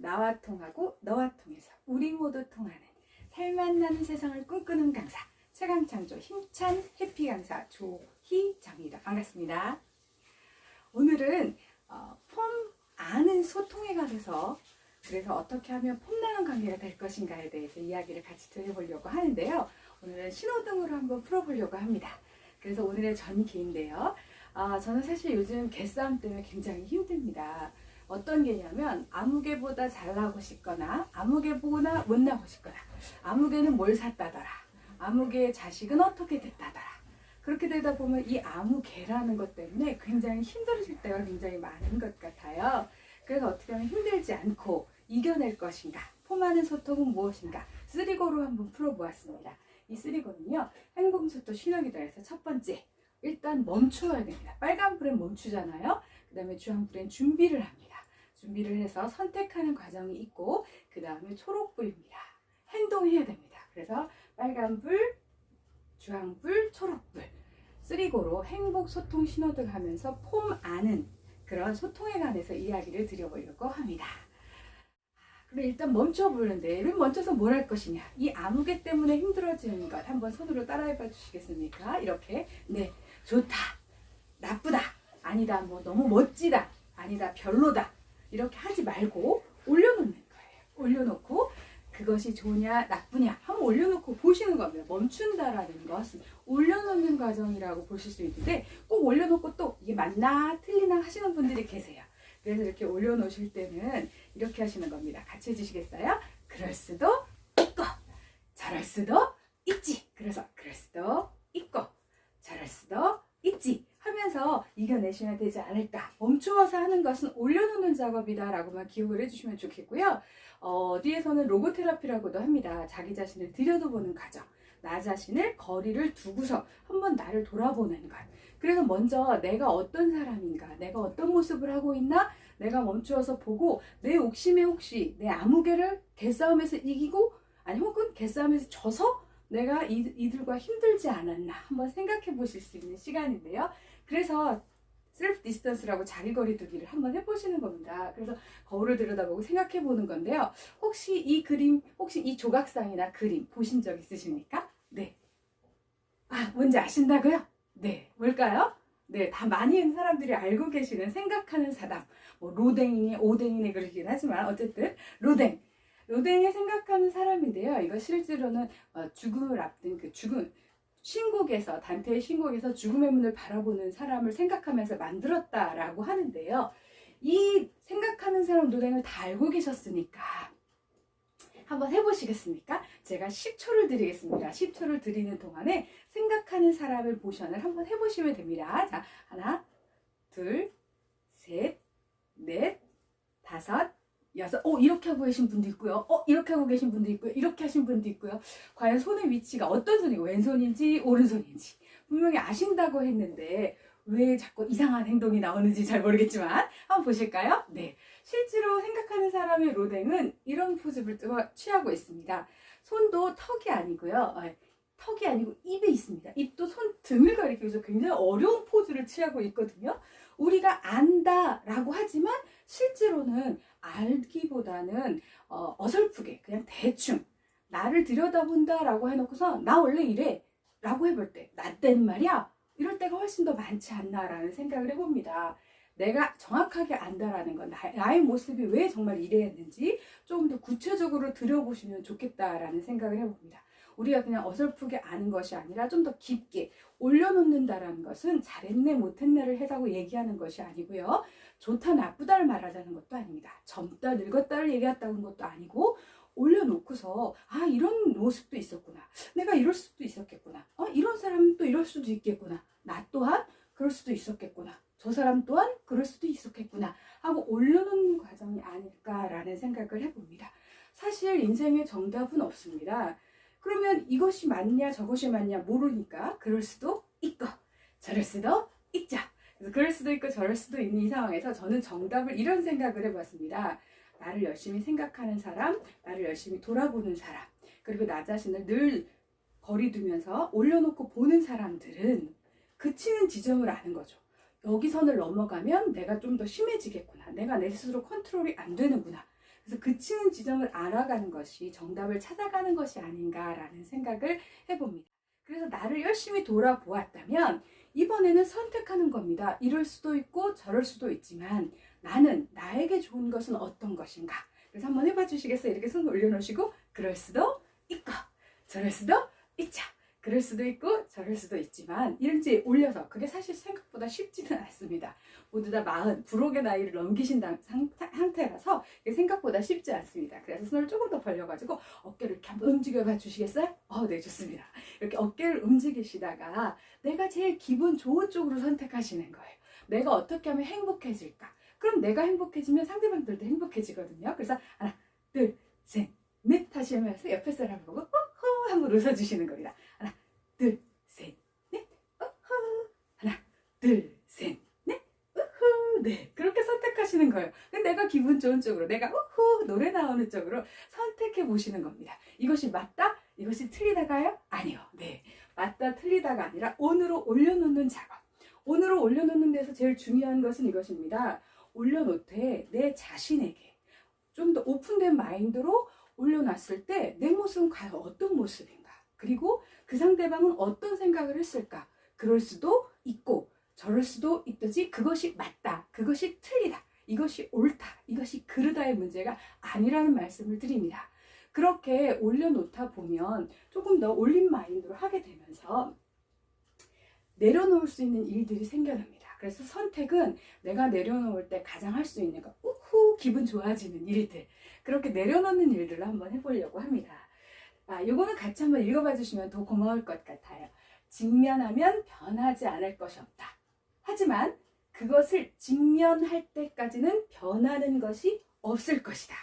나와 통하고 너와 통해서 우리 모두 통하는 살맛 나는 세상을 꿈꾸는 강사 최강창조 힘찬 해피 강사 조희정입니다. 반갑습니다. 오늘은 폼 아는 소통에 관해서 그래서 어떻게 하면 폼나는 관계가 될 것인가에 대해서 이야기를 같이 드려보려고 하는데요. 오늘은 신호등으로 한번 풀어보려고 합니다. 그래서 오늘의 전기인데요. 저는 사실 요즘 개싸움 때문에 굉장히 힘듭니다. 어떤 게냐면 아무개보다 잘나고 싶거나 아무개보다 못나고 싶거나 아무개는 뭘 샀다더라, 아무개의 자식은 어떻게 됐다더라. 그렇게 되다 보면 이 아무개라는 것 때문에 굉장히 힘들어질 때가 굉장히 많은 것 같아요. 그래서 어떻게 하면 힘들지 않고 이겨낼 것인가, 폼하는 소통은 무엇인가, 쓰리고로 한번 풀어보았습니다. 이 쓰리고는요, 행복소통 신호기도 해서 첫 번째, 일단 멈춰야 됩니다. 빨간불엔 멈추잖아요. 그 다음에 주황불엔 준비를 합니다. 준비를 해서 선택하는 과정이 있고, 그 다음에 초록불입니다. 행동해야 됩니다. 그래서 빨간불, 주황불, 초록불, 쓰리고로 행복소통 신호등 하면서 폼 아는 그런 소통에 관해서 이야기를 드려보려고 합니다. 그럼 일단 멈춰보는데, 맨 멈춰서 뭘 할 것이냐, 이 아무개 때문에 힘들어지는 것 한번 손으로 따라해봐 주시겠습니까? 이렇게, 네, 좋다, 나쁘다, 아니다, 뭐 너무 멋지다, 아니다, 별로다, 이렇게 하지 말고 올려놓는 거예요. 올려놓고 그것이 좋으냐 나쁘냐 한번 올려놓고 보시는 겁니다. 멈춘다라는 것은 올려놓는 과정이라고 보실 수 있는데, 꼭 올려놓고 또 이게 맞나 틀리나 하시는 분들이 계세요. 그래서 이렇게 올려놓으실 때는 이렇게 하시는 겁니다. 같이 해주시겠어요? 그럴 수도 있고 저럴 수도 있지. 그래서 그럴 수도 있고 저럴 수도 있지 하면서 이겨내시면 되지 않을까. 멈추어서 하는 것은 올려놓는 작업이다 라고만 기억을 해주시면 좋겠고요. 어디에서는 로고테라피라고도 합니다. 자기 자신을 들여다보는 과정, 나 자신을 거리를 두고서 한번 나를 돌아보는 것. 그래서 먼저 내가 어떤 사람인가, 내가 어떤 모습을 하고 있나, 내가 멈추어서 보고 내 옥심에 혹시 내 아무개를 개싸움에서 이기고, 아니 혹은 개싸움에서 져서 내가 이들과 힘들지 않았나 한번 생각해 보실 수 있는 시간인데요. 그래서 셀프 디스턴스라고 자기 거리 두기를 한번 해보시는 겁니다. 그래서 거울을 들여다보고 생각해 보는 건데요. 혹시 이 그림, 혹시 이 조각상이나 그림 보신 적 있으십니까? 네. 뭔지 아신다고요? 네. 뭘까요? 네. 다 많은 사람들이 알고 계시는 생각하는 사람. 뭐 로댕이니 오댕이니 그러긴 하지만 어쨌든 로댕이 생각하는 사람인데요. 이거 실제로는 죽음을 앞둔 그 죽음, 신곡에서, 단테의 신곡에서 죽음의 문을 바라보는 사람을 생각하면서 만들었다라고 하는데요. 이 생각하는 사람 노랭을 다 알고 계셨으니까 한번 해보시겠습니까? 제가 10초를 드리겠습니다. 10초를 드리는 동안에 생각하는 사람의 모션을 한번 해보시면 됩니다. 자, 하나, 둘, 셋, 넷, 다섯, 여섯. 이렇게 하고 계신 분도 있고요. 이렇게 하고 계신 분도 있고요. 이렇게 하신 분도 있고요. 과연 손의 위치가 어떤 손이고, 왼손인지 오른손인지 분명히 아신다고 했는데 왜 자꾸 이상한 행동이 나오는지 잘 모르겠지만 한번 보실까요? 네, 실제로 생각하는 사람의 로댕은 이런 포즈를 취하고 있습니다. 손도 턱이 아니고요. 턱이 아니고 입에 있습니다. 입도 손 등을 가리키면서 굉장히 어려운 포즈를 취하고 있거든요. 우리가 안다라고 하지만 실제로는 알기보다는 어설프게 그냥 대충 나를 들여다본다라고 해놓고서 나 원래 이래 라고 해볼 때, 나 때는 말이야 이럴 때가 훨씬 더 많지 않나라는 생각을 해봅니다. 내가 정확하게 안다라는 건 나의 모습이 왜 정말 이래했는지 조금 더 구체적으로 들여보시면 좋겠다라는 생각을 해봅니다. 우리가 그냥 어설프게 아는 것이 아니라 좀 더 깊게 올려놓는다라는 것은 잘했네 못했네를 해라고 얘기하는 것이 아니고요. 좋다 나쁘다를 말하자는 것도 아닙니다. 젊다 늙었다를 얘기했다는 것도 아니고, 올려놓고서 이런 모습도 있었구나, 내가 이럴 수도 있었겠구나, 이런 사람은 또 이럴 수도 있겠구나, 나 또한 그럴 수도 있었겠구나, 저 사람 또한 그럴 수도 있었겠구나 하고 올려놓는 과정이 아닐까라는 생각을 해봅니다. 사실 인생에 정답은 없습니다. 그러면 이것이 맞냐 저것이 맞냐 모르니까 그럴 수도 있고 저럴 수도 있죠. 그래서 그럴 수도 있고 저럴 수도 있는 이 상황에서 저는 정답을 이런 생각을 해봤습니다. 나를 열심히 생각하는 사람, 나를 열심히 돌아보는 사람, 그리고 나 자신을 늘 거리 두면서 올려놓고 보는 사람들은 그치는 지점을 아는 거죠. 여기 선을 넘어가면 내가 좀 더 심해지겠구나, 내가 내 스스로 컨트롤이 안 되는구나, 그래서 그치는 지점을 알아가는 것이 정답을 찾아가는 것이 아닌가라는 생각을 해봅니다. 그래서 나를 열심히 돌아보았다면 이번에는 선택하는 겁니다. 이럴 수도 있고 저럴 수도 있지만 나는 나에게 좋은 것은 어떤 것인가. 그래서 한번 해봐 주시겠어요? 이렇게 손 올려놓으시고 그럴 수도 있고 저럴 수도 있죠. 그럴 수도 있고 저럴 수도 있지만 이런지 올려서 그게 사실 생각보다 쉽지는 않습니다. 모두 다 40, 불혹의 나이를 넘기신 상태라서 생각보다 쉽지 않습니다. 그래서 손을 조금 더 벌려가지고 어깨를 이렇게 한번 움직여봐 주시겠어요? 네, 좋습니다. 이렇게 어깨를 움직이시다가 내가 제일 기분 좋은 쪽으로 선택하시는 거예요. 내가 어떻게 하면 행복해질까? 그럼 내가 행복해지면 상대방들도 행복해지거든요. 그래서 하나, 둘, 셋, 넷 하시면서 옆에 사람을 보고 호호 한번 웃어주시는 겁니다. 하나, 둘, 셋, 넷, 호호. 하나, 둘, 셋, 넷, 호호. 네, 그렇게 선택하시는 거예요. 내가 기분 좋은 쪽으로, 내가 호호 노래 나오는 쪽으로 선택해 보시는 겁니다. 이것이 맞다? 이것이 틀리다가요? 아니요. 네, 맞다 틀리다가 아니라 온으로 올려놓는 작업. 온으로 올려놓는 데서 제일 중요한 것은 이것입니다. 올려놓되 내 자신에게 좀 더 오픈된 마인드로 올려놨을 때 내 모습은 과연 어떤 모습인가? 그리고 그 상대방은 어떤 생각을 했을까? 그럴 수도 있고 저럴 수도 있듯이 그것이 맞다, 그것이 틀리다, 이것이 옳다, 이것이 그르다의 문제가 아니라는 말씀을 드립니다. 그렇게 올려놓다 보면 조금 더 올린 마인드로 하게 되면서 내려놓을 수 있는 일들이 생겨납니다. 그래서 선택은 내가 내려놓을 때 가장 할 수 있는 거, 우후 기분 좋아지는 일들, 그렇게 내려놓는 일들을 한번 해보려고 합니다. 요거는 같이 한번 읽어봐 주시면 더 고마울 것 같아요. 직면하면 변하지 않을 것이 없다. 하지만 그것을 직면할 때까지는 변하는 것이 없을 것이다.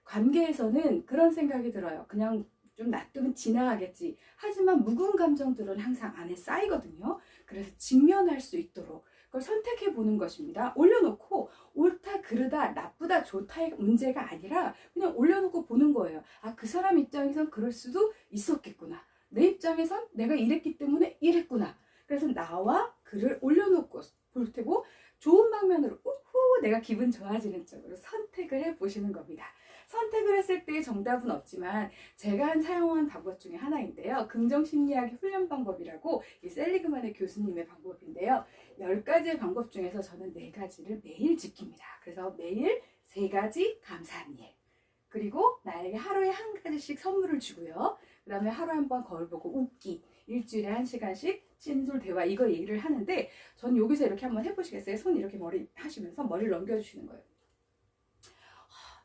관계에서는 그런 생각이 들어요. 그냥 좀 놔두면 지나가겠지. 하지만 묵은 감정들은 항상 안에 쌓이거든요. 그래서 직면할 수 있도록 그걸 선택해 보는 것입니다. 올려놓고 옳다, 그르다, 나쁘다, 좋다의 문제가 아니라 그냥 올려놓고 보는 거예요. 그 사람 입장에선 그럴 수도 있었겠구나. 내 입장에선 내가 이랬기 때문에 이랬구나. 그래서 나와 그를 올려놓고 볼 테고 좋은 방면으로 우후 내가 기분 좋아지는 쪽으로 선택을 해 보시는 겁니다. 선택을 했을 때 정답은 없지만 제가 사용한 방법 중에 하나인데요. 긍정심리학의 훈련 방법이라고 이 셀리그만의 교수님의 방법인데요. 10가지의 방법 중에서 저는 4가지를 매일 지킵니다. 그래서 매일 3가지 감사한 일. 그리고 나에게 하루에 1가지씩 선물을 주고요. 그 다음에 하루에 한 번 거울 보고 웃기. 일주일에 1시간씩 진솔 대화 이거 얘기를 하는데 전 여기서 이렇게 한번 해보시겠어요? 손 이렇게 머리 하시면서 머리를 넘겨주시는 거예요.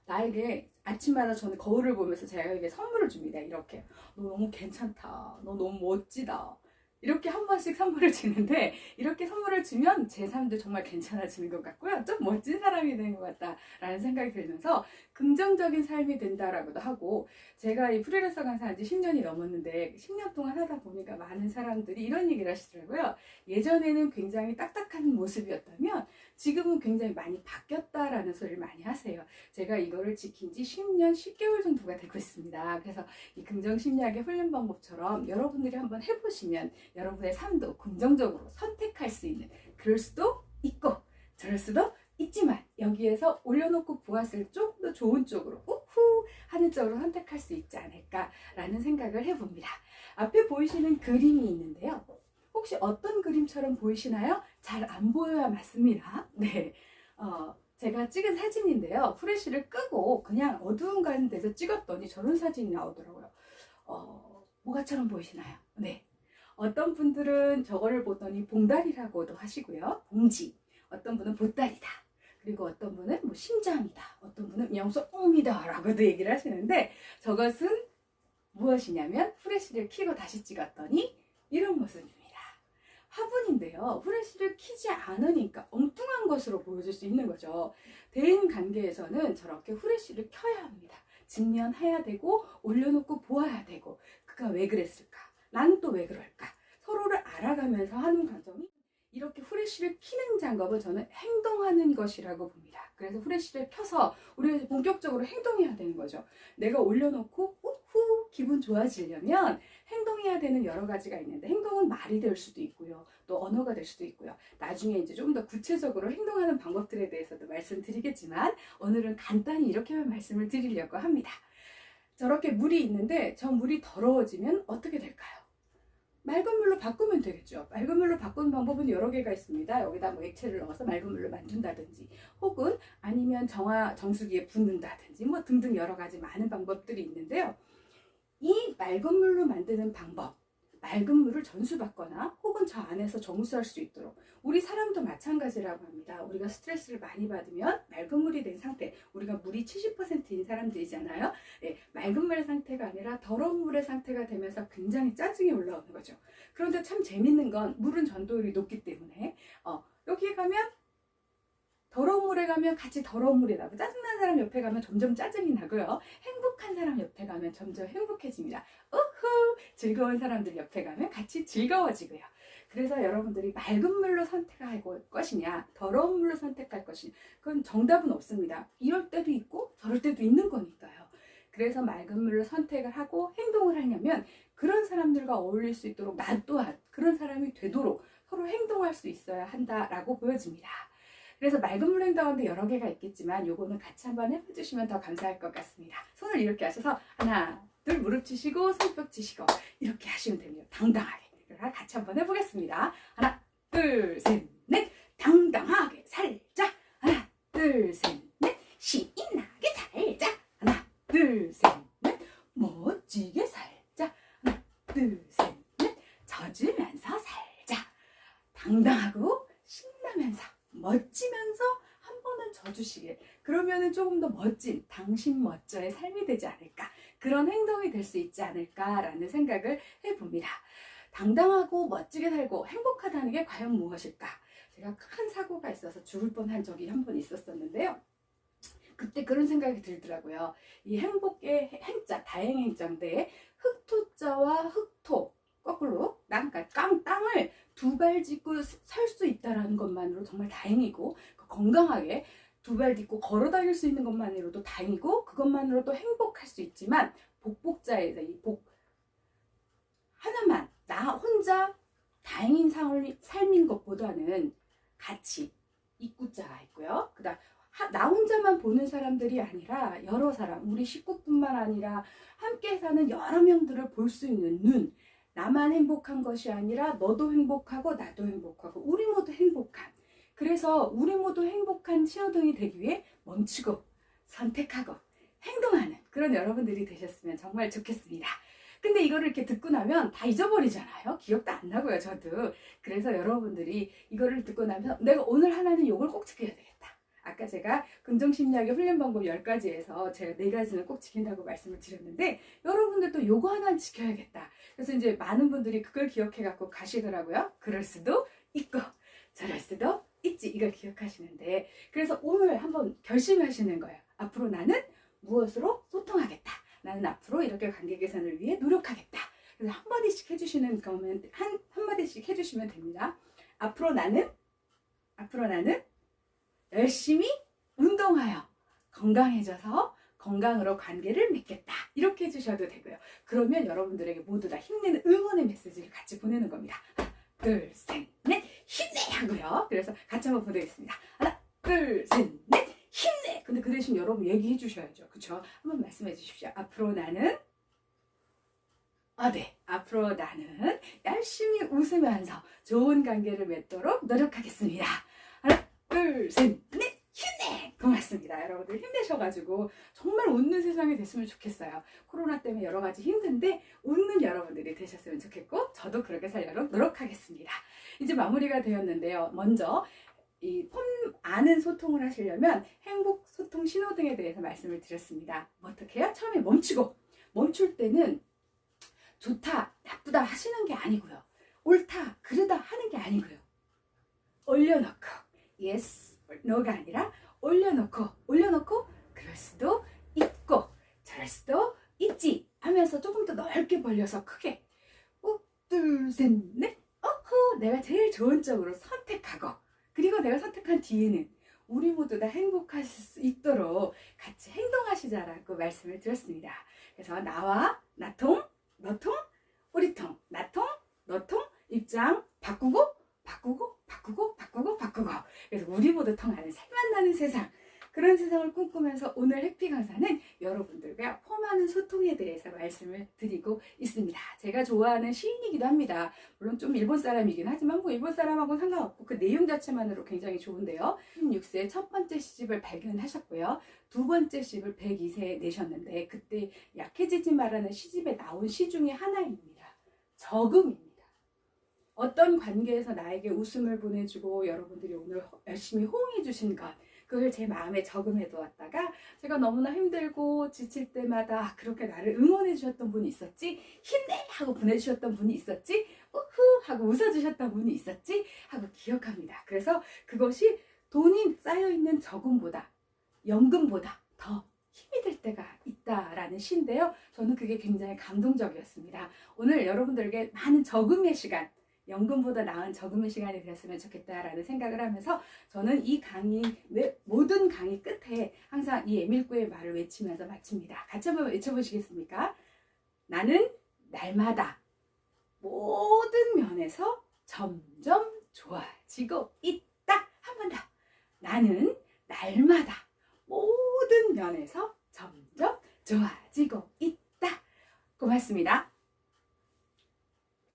나에게 아침마다 저는 거울을 보면서 제가 선물을 줍니다. 이렇게 너 너무 괜찮다. 너 너무 멋지다. 이렇게 한 번씩 선물을 주는데 이렇게 선물을 주면 제 삶도 정말 괜찮아지는 것 같고요. 좀 멋진 사람이 된 것 같다라는 생각이 들면서 긍정적인 삶이 된다라고도 하고 제가 이 프리랜서 강사한 지 10년이 넘었는데 10년 동안 하다 보니까 많은 사람들이 이런 얘기를 하시더라고요. 예전에는 굉장히 딱딱한 모습이었다면 지금은 굉장히 많이 바뀌었다라는 소리를 많이 하세요. 제가 이거를 지킨 지 10년 10개월 정도가 되고 있습니다. 그래서 이 긍정심리학의 훈련 방법처럼 여러분들이 한번 해보시면 여러분의 삶도 긍정적으로 선택할 수 있는 그럴 수도 있고 저럴 수도 있지만 여기에서 올려놓고 보았을 좀 더 좋은 쪽으로 우후 하는 쪽으로 선택할 수 있지 않을까라는 생각을 해봅니다. 앞에 보이시는 그림이 있는데요. 혹시 어떤 그림처럼 보이시나요? 잘 안 보여야 맞습니다. 네, 제가 찍은 사진인데요. 후레쉬를 끄고 그냥 어두운 데서 찍었더니 저런 사진이 나오더라고요. 뭐가처럼 보이시나요? 네. 어떤 분들은 저거를 보더니 봉다리라고도 하시고요. 봉지. 어떤 분은 보따리다. 그리고 어떤 분은 뭐 심장이다. 어떤 분은 명소음이다 라고도 얘기를 하시는데 저것은 무엇이냐면 후레쉬를 켜고 다시 찍었더니 이런 모습입니다. 화분인데요. 후레쉬를 켜지 않으니까 엉뚱한 것으로 보여줄 수 있는 거죠. 대인 관계에서는 저렇게 후레쉬를 켜야 합니다. 직면해야 되고 올려놓고 보아야 되고 그가 왜 그랬을까? 나는 또 왜 그럴까? 서로를 알아가면서 하는 과정이 이렇게 후레쉬를 켜는 작업은 저는 행동하는 것이라고 봅니다. 그래서 후레쉬를 켜서 우리가 본격적으로 행동해야 되는 거죠. 내가 올려놓고 우후 기분 좋아지려면 행동해야 되는 여러 가지가 있는데, 행동은 말이 될 수도 있고요. 또 언어가 될 수도 있고요. 나중에 이제 좀 더 구체적으로 행동하는 방법들에 대해서도 말씀드리겠지만, 오늘은 간단히 이렇게만 말씀을 드리려고 합니다. 저렇게 물이 있는데 저 물이 더러워지면 어떻게 될까요? 맑은 물로 바꾸면 되겠죠. 맑은 물로 바꾸는 방법은 여러 개가 있습니다. 여기다 뭐 액체를 넣어서 맑은 물로 만든다든지, 혹은 아니면 정수기에 붓는다든지, 뭐 등등 여러 가지 많은 방법들이 있는데요. 이 맑은 물로 만드는 방법, 맑은 물을 전수받거나 혹은 저 안에서 정수할 수 있도록, 우리 사람도 마찬가지라고 합니다. 우리가 스트레스를 많이 받으면 맑은 물이 된 상태, 우리가 물이 70%인 사람들이잖아요. 네, 맑은 물의 상태가 아니라 더러운 물의 상태가 되면서 굉장히 짜증이 올라오는 거죠. 그런데 참 재밌는 건, 물은 전도율이 높기 때문에 여기에 가면, 더러운 물에 가면 같이 더러운 물이 나고, 짜증난 사람 옆에 가면 점점 짜증이 나고요. 행복한 사람 옆에 가면 점점 행복해집니다. 우후! 즐거운 사람들 옆에 가면 같이 즐거워지고요. 그래서 여러분들이 맑은 물로 선택할 것이냐, 더러운 물로 선택할 것이냐, 그건 정답은 없습니다. 이럴 때도 있고 저럴 때도 있는 거니까요. 그래서 맑은 물로 선택을 하고 행동을 하려면, 그런 사람들과 어울릴 수 있도록 나 또한 그런 사람이 되도록 서로 행동할 수 있어야 한다라고 보여집니다. 그래서 맑은 물 행동 가운데 여러 개가 있겠지만, 요거는 같이 한번 해주시면 더 감사할 것 같습니다. 손을 이렇게 하셔서 하나, 둘, 무릎 치시고 손뼉 치시고 이렇게 하시면 됩니다. 당당하게. 같이 한번 해보겠습니다. 하나, 둘, 셋, 넷. 당당하게 살자. 하나, 둘, 셋, 넷. 신나게 살자. 하나, 둘, 셋, 넷. 멋지게 살자. 하나, 둘, 셋, 넷. 젖으면서 살자. 당당하고 신나면서 멋지면서 한 번은 져주시길. 그러면은 조금 더 멋진 당신 멋져의 삶이 되지 않을까, 그런 행동이 될 수 있지 않을까라는 생각을 해봅니다. 당당하고 멋지게 살고 행복하다는 게 과연 무엇일까? 제가 큰 사고가 있어서 죽을 뻔한 적이 한 번 있었었는데요. 그때 그런 생각이 들더라고요. 이 행복의 행자, 다행행자인데 흑토자와 흑토, 거꾸로 땅을 두 발 짚고 살 수 있다는 것만으로 정말 다행이고, 건강하게 두 발 딛고 걸어 다닐 수 있는 것만으로도 다행이고, 그것만으로도 행복할 수 있지만, 복복자에서 이 복 하나만, 나 혼자 다행인 삶인 것보다는 같이 입구자가 있고요. 그다음 나 혼자만 보는 사람들이 아니라 여러 사람, 우리 식구뿐만 아니라 함께 사는 여러 명들을 볼 수 있는 눈, 나만 행복한 것이 아니라 너도 행복하고 나도 행복하고 우리 모두 행복한, 그래서 우리 모두 행복한 신호등이 되기 위해 멈추고 선택하고 행동하는 그런 여러분들이 되셨으면 정말 좋겠습니다. 근데 이거를 이렇게 듣고 나면 다 잊어버리잖아요. 기억도 안 나고요, 저도. 그래서 여러분들이 이거를 듣고 나면 내가 오늘 하나는 요걸 꼭 지켜야 되겠다. 아까 제가 긍정심리학의 훈련 방법 10가지에서 제가 4가지는 꼭 지킨다고 말씀을 드렸는데, 여러분들도 요거 하나는 지켜야겠다. 그래서 이제 많은 분들이 그걸 기억해 갖고 가시더라고요. 그럴 수도 있고 저럴 수도 있지, 이걸 기억하시는데, 그래서 오늘 한번 결심하시는 거예요. 앞으로 나는 무엇으로 소통하겠다. 나는 앞으로 이렇게 관계 개선을 위해 노력하겠다. 그래서 한마디씩 해주시는 거면 한마디씩 해주시면 됩니다. 앞으로 나는 열심히 운동하여 건강해져서 건강으로 관계를 맺겠다. 이렇게 해주셔도 되고요. 그러면 여러분들에게 모두 다 힘내는 응원의 메시지를 같이 보내는 겁니다. 하나, 둘, 셋, 넷, 힘내! 하고요. 그래서 같이 한번 보내겠습니다. 하나, 둘, 셋, 넷, 힘내! 근데 그 대신 여러분 얘기해 주셔야죠. 그쵸? 한번 말씀해 주십시오. 앞으로 나는 앞으로 나는 열심히 웃으면서 좋은 관계를 맺도록 노력하겠습니다. 하나, 둘, 셋, 넷, 힘내! 고맙습니다. 여러분들 힘내셔가지고 정말 웃는 세상이 됐으면 좋겠어요. 코로나 때문에 여러 가지 힘든데 웃는 여러분들이 되셨으면 좋겠고, 저도 그렇게 살려고 노력하겠습니다. 이제 마무리가 되었는데요. 먼저 이 폼 아는 소통을 하시려면 행복 소통 신호등에 대해서 말씀을 드렸습니다. 어떻게 해요? 처음에 멈출 때는 좋다, 나쁘다 하시는 게 아니고요. 옳다, 그르다 하는 게 아니고요. 올려놓고 yes, no가 아니라 올려놓고 그럴 수도 있고 저럴 수도 있지 하면서 조금 더 넓게 벌려서 크게 둘, 셋, 넷, 내가 제일 좋은 쪽으로 선택하고, 그리고 내가 선택한 뒤에는 우리 모두 다 행복하실 수 있도록 같이 행동할 통하시자라고 말씀을 드렸습니다. 그래서 나와 나통, 너통, 우리통, 나통, 너통, 입장 바꾸고 바꾸고 바꾸고 바꾸고 바꾸고. 그래서 우리 모두 통하는 살맛 나는 세상, 그런 세상을 꿈꾸면서 오늘 해피 강사는 여러분들과 포함하는 소통에 대해서 말씀을 드리고 있습니다. 제가 좋아하는 시인이기도 합니다. 물론 좀 일본 사람이긴 하지만 뭐 일본 사람하고는 상관없고 그 내용 자체만으로 굉장히 좋은데요. 16세 첫 번째 시집을 발견하셨고요. 두 번째 시집을 102세에 내셨는데 그때 약해지지 말라는 시집에 나온 시 중에 하나입니다. 적음입니다. 어떤 관계에서 나에게 웃음을 보내주고 여러분들이 오늘 열심히 호응해 주신 것, 그걸 제 마음에 적응해 두었다가 제가 너무나 힘들고 지칠 때마다 그렇게 나를 응원해 주셨던 분이 있었지, 힘내! 하고 보내주셨던 분이 있었지, 우후! 하고 웃어주셨던 분이 있었지 하고 기억합니다. 그래서 그것이 돈이 쌓여있는 적금보다 연금보다 더 힘이 될 때가 있다라는 시인데요. 저는 그게 굉장히 감동적이었습니다. 오늘 여러분들에게 많은 적금의 시간, 연금보다 나은 적금의 시간이 되었으면 좋겠다라는 생각을 하면서 저는 이 강의, 모든 강의 끝에 항상 이 에밀구의 말을 외치면서 마칩니다. 같이 한번 외쳐보시겠습니까? 나는 날마다 모든 면에서 점점 좋아지고 있다. 한 번 더. 나는 날마다 모든 면에서 점점 좋아지고 있다. 고맙습니다.